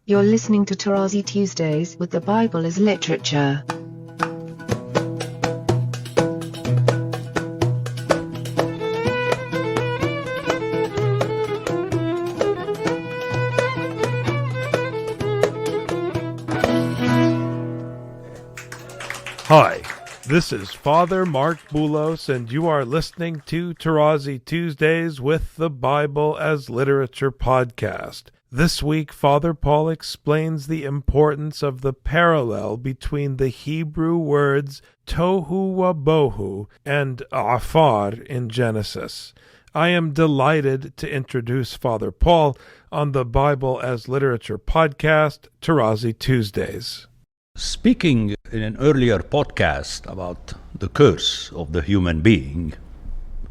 You're listening to Tarazi Tuesdays with the Bible as Literature. Hi, this is Father Mark Boulos, and you are listening to Tarazi Tuesdays with the Bible as Literature podcast. This week, Father Paul explains the importance of the parallel between the Hebrew words Tohu wa-bohu and Afar in Genesis. I am delighted to introduce Father Paul on the Bible as Literature podcast, Tarazi Tuesdays. Speaking in an earlier podcast about the curse of the human being,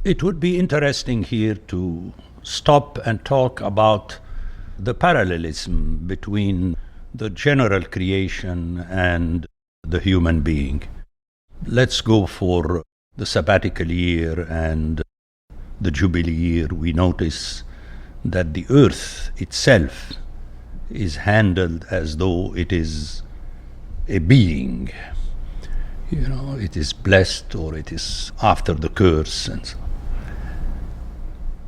it would be interesting here to stop and talk about the parallelism between the general creation and the human being. Let's go for the sabbatical year and the jubilee year. We notice that the earth itself is handled as though it is a being. It is blessed, or it is after the curse, and so on.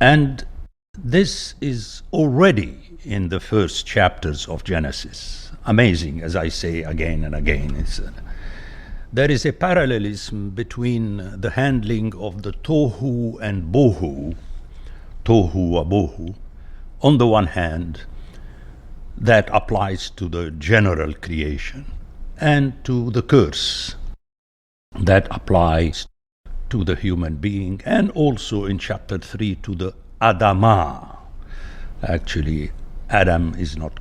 And this is already in the first chapters of Genesis. Amazing, as I say again and again. There is a parallelism between the handling of the Tohu and wa-bohu, Tohu wa-bohu, on the one hand, that applies to the general creation, and to the curse that applies to the human being, and also in chapter 3 to the Adamah. Actually, Adam is not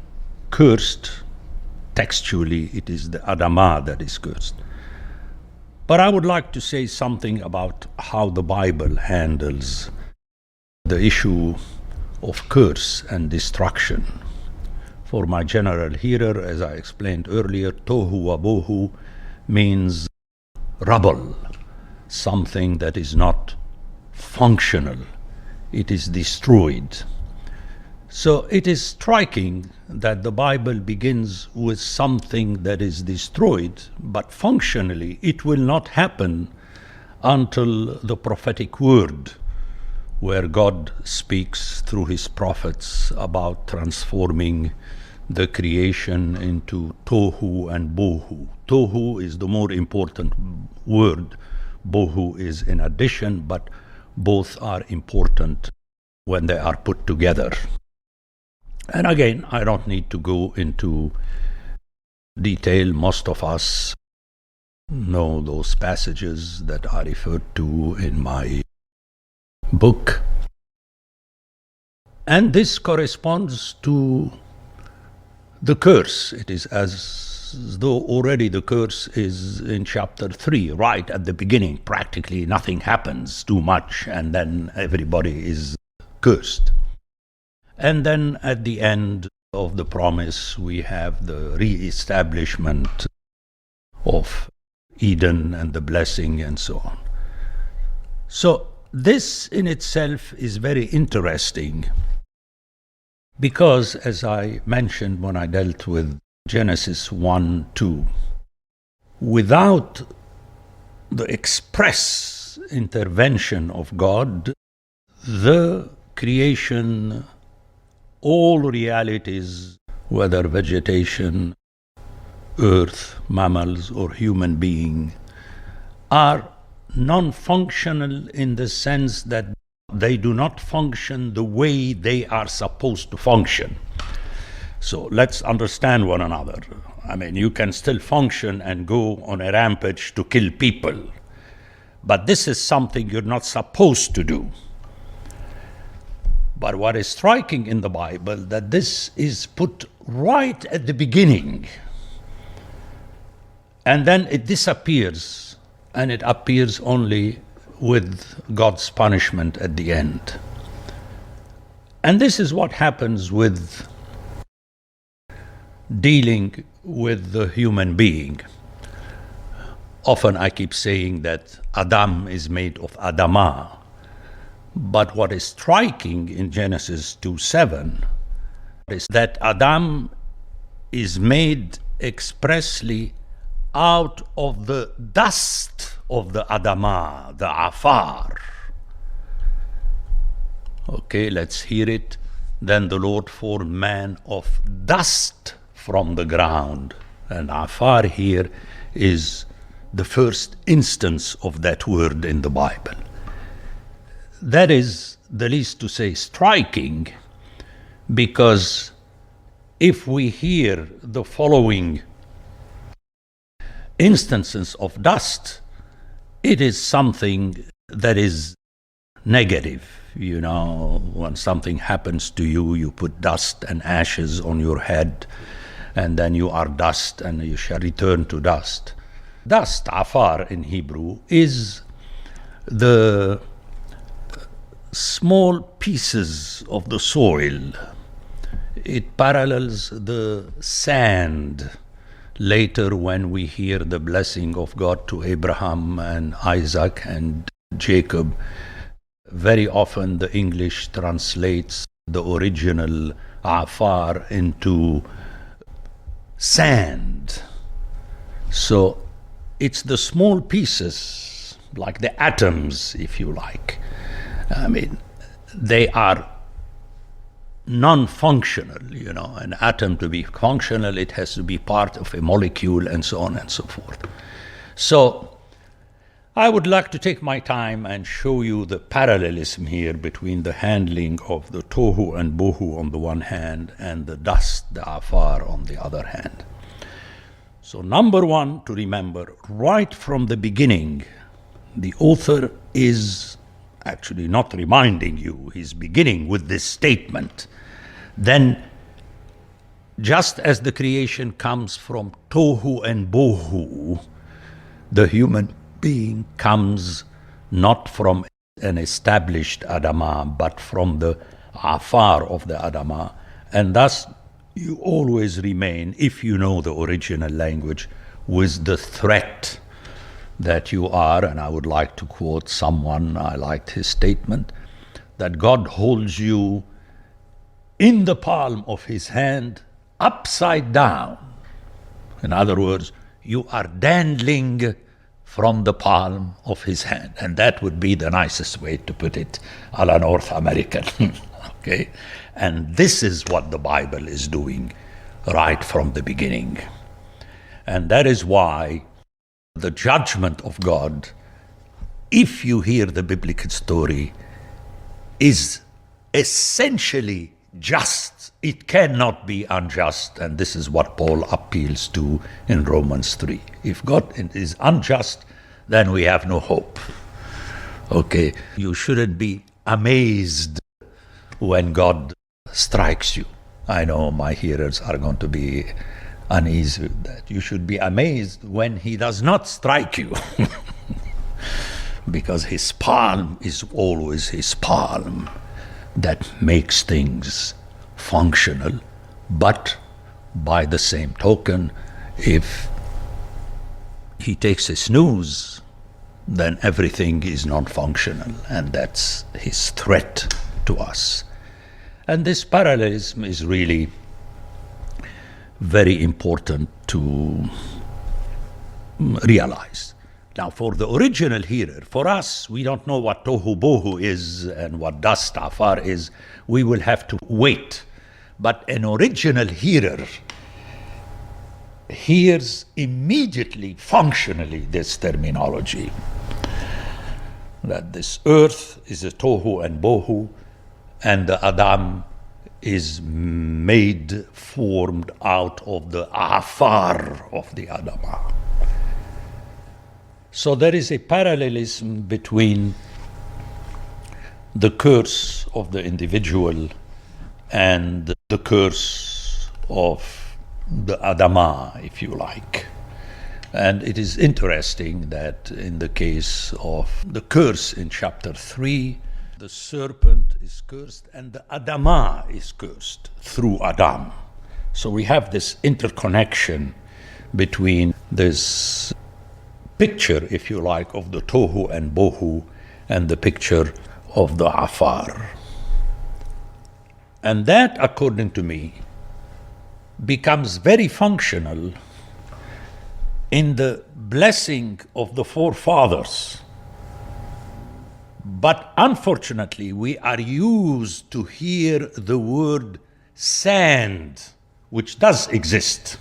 cursed. Textually, it is the Adamah that is cursed. But I would like to say something about how the Bible handles the issue of curse and destruction. For my general hearer, as I explained earlier, Tohu wa-bohu means rubble, something that is not functional. It is destroyed. So it is striking that the Bible begins with something that is destroyed, but functionally it will not happen until the prophetic word, where God speaks through his prophets about transforming the creation into Tohu and bohu. Tohu is the more important word. Bohu is in addition, but both are important when they are put together. And again, I don't need to go into detail. Most of us know those passages that are referred to in my book. And this corresponds to the curse. It is as though already the curse is in chapter 3, right at the beginning. Practically nothing happens too much, and then everybody is cursed. And then at the end of the promise, we have the re-establishment of Eden and the blessing and so on. So this in itself is very interesting, because as I mentioned when I dealt with Genesis 1-2, without the express intervention of God, the creation, all realities, whether vegetation, earth, mammals, or human being, are non-functional in the sense that they do not function the way they are supposed to function. So let's understand one another. I mean, you can still function and go on a rampage to kill people, but this is something you're not supposed to do. But what is striking in the Bible, that this is put right at the beginning, and then it disappears, and it appears only with God's punishment at the end. And this is what happens with dealing with the human being. Often I keep saying that Adam is made of Adamah. But what is striking in Genesis 2:7 is that Adam is made expressly out of the dust of the Adamah, the Afar. Okay, let's hear it. Then the Lord formed man of dust from the ground. And Afar here is the first instance of that word in the Bible. That is, the least to say, striking, because if we hear the following instances of dust, it is something that is negative. You know, when something happens to you, you put dust and ashes on your head, and then you are dust and you shall return to dust. Dust, Afar in Hebrew, is the small pieces of the soil. It parallels the sand. Later, when we hear the blessing of God to Abraham and Isaac and Jacob, very often the English translates the original Afar into sand. So it's the small pieces, like the atoms, if you like. I mean, they are non-functional, you know. An atom, to be functional, it has to be part of a molecule, and so on and so forth. So I would like to take my time and show you the parallelism here between the handling of the Tohu and Bohu on the one hand and the dust, the Afar, on the other hand. So number one to remember, right from the beginning, the author is actually not reminding you, he's beginning with this statement. Then, just as the creation comes from Tohu and Bohu, the human being comes not from an established Adamah, but from the Afar of the Adamah, and thus you always remain, if you know the original language, with the threat that you are. And I would like to quote someone, I liked his statement, that God holds you in the palm of his hand, upside down. In other words, you are dangling from the palm of his hand. And that would be the nicest way to put it, a la North American. Okay? And this is what the Bible is doing right from the beginning. And that is why the judgment of God, if you hear the biblical story, is essentially just. It cannot be unjust, and this is what Paul appeals to in Romans 3. If God is unjust, then we have no hope. Okay, you shouldn't be amazed when God strikes you. I know my hearers are going to be uneasy with that. You should be amazed when he does not strike you, because his palm is always his palm that makes things functional. But by the same token, if he takes a snooze, then everything is non-functional, and that's his threat to us. And this parallelism is really very important to realize. Now, for the original hearer, for us, we don't know what Tohu Bohu is and what dust Afar is. We will have to wait. But an original hearer hears immediately, functionally, this terminology, that this earth is a Tohu and Bohu, and the Adam is made, formed out of the Afar of the Adamah. So there is a parallelism between the curse of the individual and the curse of the Adamah, if you like. And it is interesting that in the case of the curse in chapter 3, the serpent is cursed and the Adamah is cursed through Adam. So we have this interconnection between this picture, if you like, of the Tohu and Bohu and the picture of the Afar. And that, according to me, becomes very functional in the blessing of the forefathers. But unfortunately, we are used to hear the word sand, which does exist.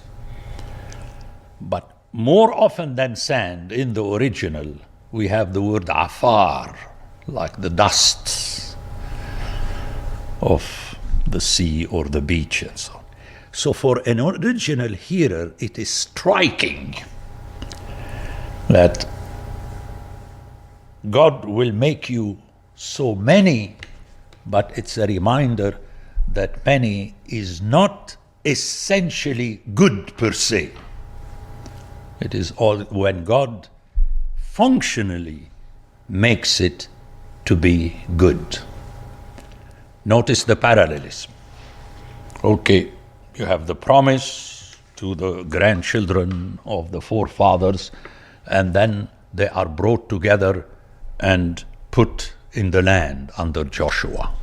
But more often than sand, in the original, we have the word Afar, like the dust of the sea or the beach and so on. So for an original hearer, it is striking that God will make you so many, but it's a reminder that many is not essentially good per se. It is all when God functionally makes it to be good. Notice the parallelism. Okay, you have the promise to the grandchildren of the forefathers, and then they are brought together and put in the land under Joshua.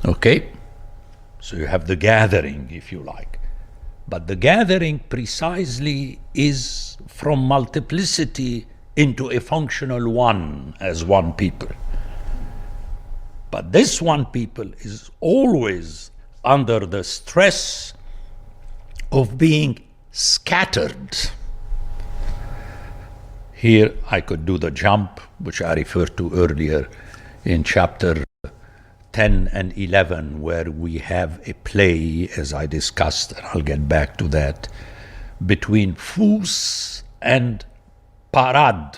Okay? So you have the gathering, if you like. But the gathering precisely is from multiplicity into a functional one as one people. But this one people is always under the stress of being scattered. Here I could do the jump, which I referred to earlier in chapter 10 and 11, where we have a play, as I discussed, and I'll get back to that, between Fus and Farad.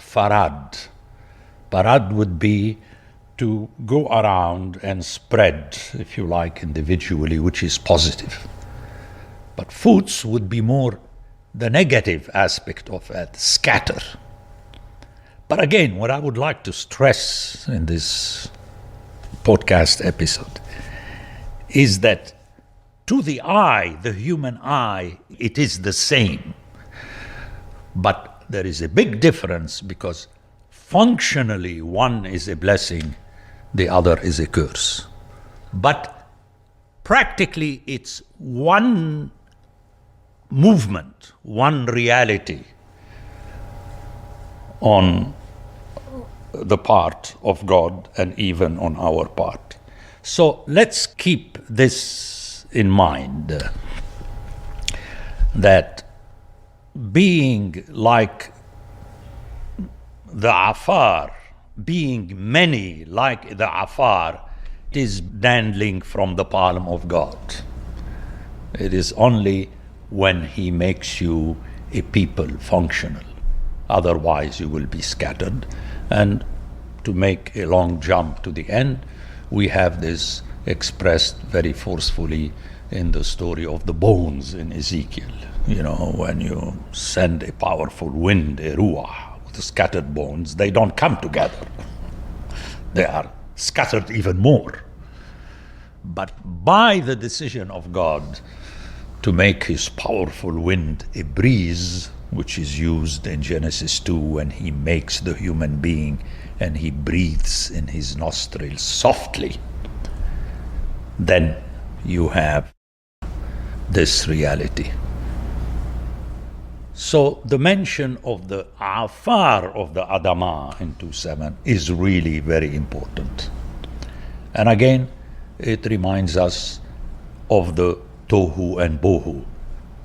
Parad would be to go around and spread, if you like, individually, which is positive. But Fus would be more the negative aspect of that, scatter. But again, what I would like to stress in this podcast episode is that to the eye, the human eye, it is the same. But there is a big difference because functionally one is a blessing, the other is a curse. But practically it's one movement, one reality on the part of God and even on our part. So let's keep this in mind, that being like the Afar, being many like the Afar, it is dangling from the palm of God. It is only when He makes you a people functional. Otherwise, you will be scattered. And to make a long jump to the end, we have this expressed very forcefully in the story of the bones in Ezekiel. You know, when you send a powerful wind, a ruah, with the scattered bones, they don't come together. They are scattered even more. But by the decision of God to make His powerful wind a breeze, which is used in Genesis 2 when He makes the human being and He breathes in his nostrils softly, then you have this reality. So the mention of the Afar of the Adamah in 2:7 is really very important. And again, it reminds us of the Tohu and Bohu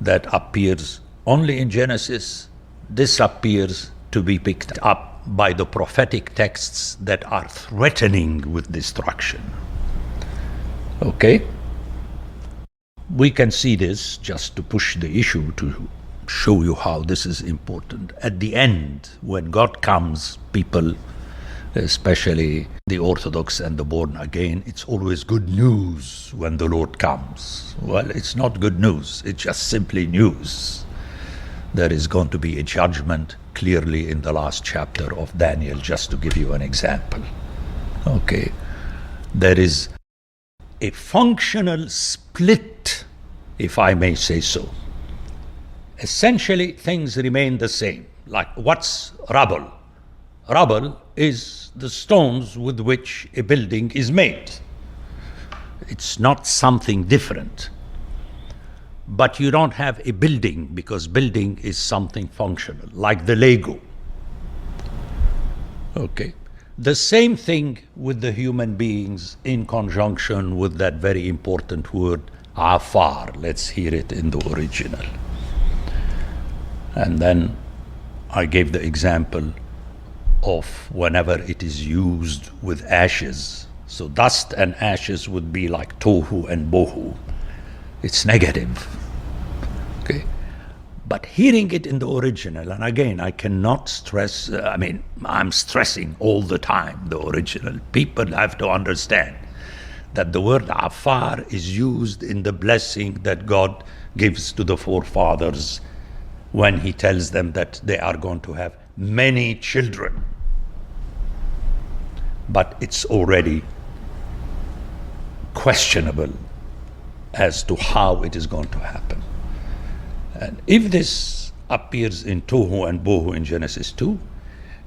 that appears only in Genesis, disappears to be picked up by the prophetic texts that are threatening with destruction. Okay? We can see this, just to push the issue, to show you how this is important. At the end, when God comes, people, especially the Orthodox and the born again, it's always good news when the Lord comes. Well, it's not good news, it's just simply news. There is going to be a judgment clearly in the last chapter of Daniel, just to give you an example. Okay, there is a functional split, if I may say so. Essentially, things remain the same. Like, what's rubble? Rubble is the stones with which a building is made. It's not something different. but you don't have a building, because building is something functional, like the Lego. Okay. The same thing with the human beings in conjunction with that very important word, Afar. Let's hear it in the original. And then I gave the example of whenever it is used with ashes. So dust and ashes would be like Tohu and wa-bohu. It's negative. Okay. But hearing it in the original, and again, I cannot stress, I'm stressing all the time the original. People have to understand that the word Afar is used in the blessing that God gives to the forefathers when he tells them that they are going to have many children. But it's already questionable as to how it is going to happen. And if this appears in Tohu and wa-bohu in Genesis 2,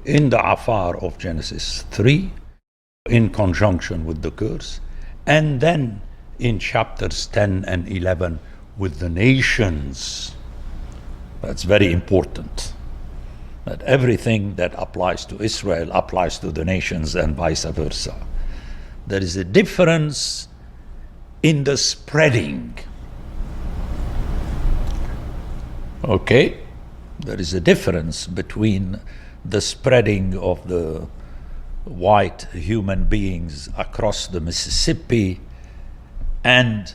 in the Afar of Genesis 3, in conjunction with the curse, and then in chapters 10 and 11 with the nations, that's very important. That everything that applies to Israel applies to the nations and vice versa. There is a difference in the spreading. Okay? There is a difference between the spreading of the white human beings across the Mississippi and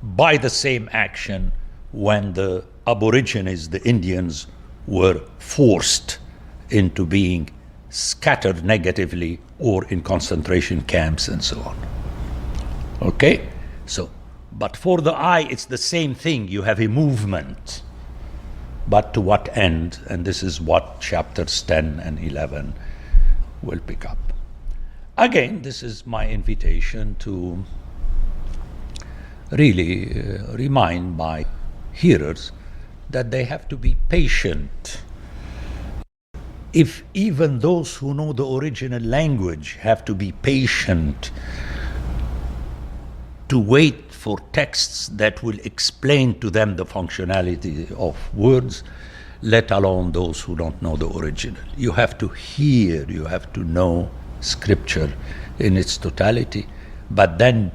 by the same action when the Aborigines, the Indians, were forced into being scattered negatively or in concentration camps and so on. Okay? So, but for the eye, it's the same thing. You have a movement. But to what end? And this is what chapters 10 and 11 will pick up. Again, this is my invitation to really remind my hearers that they have to be patient. If even those who know the original language have to be patient to wait for texts that will explain to them the functionality of words, let alone those who don't know the original. You have to hear, you have to know Scripture in its totality, but then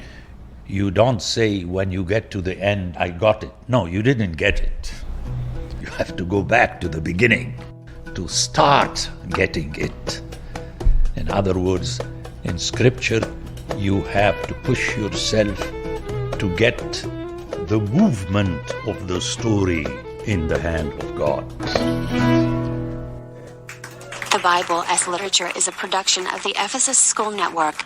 you don't say when you get to the end, I got it. No, you didn't get it. You have to go back to the beginning to start getting it. In other words, in Scripture, you have to push yourself to get the movement of the story in the hand of God. The Bible as Literature is a production of the Ephesus School Network.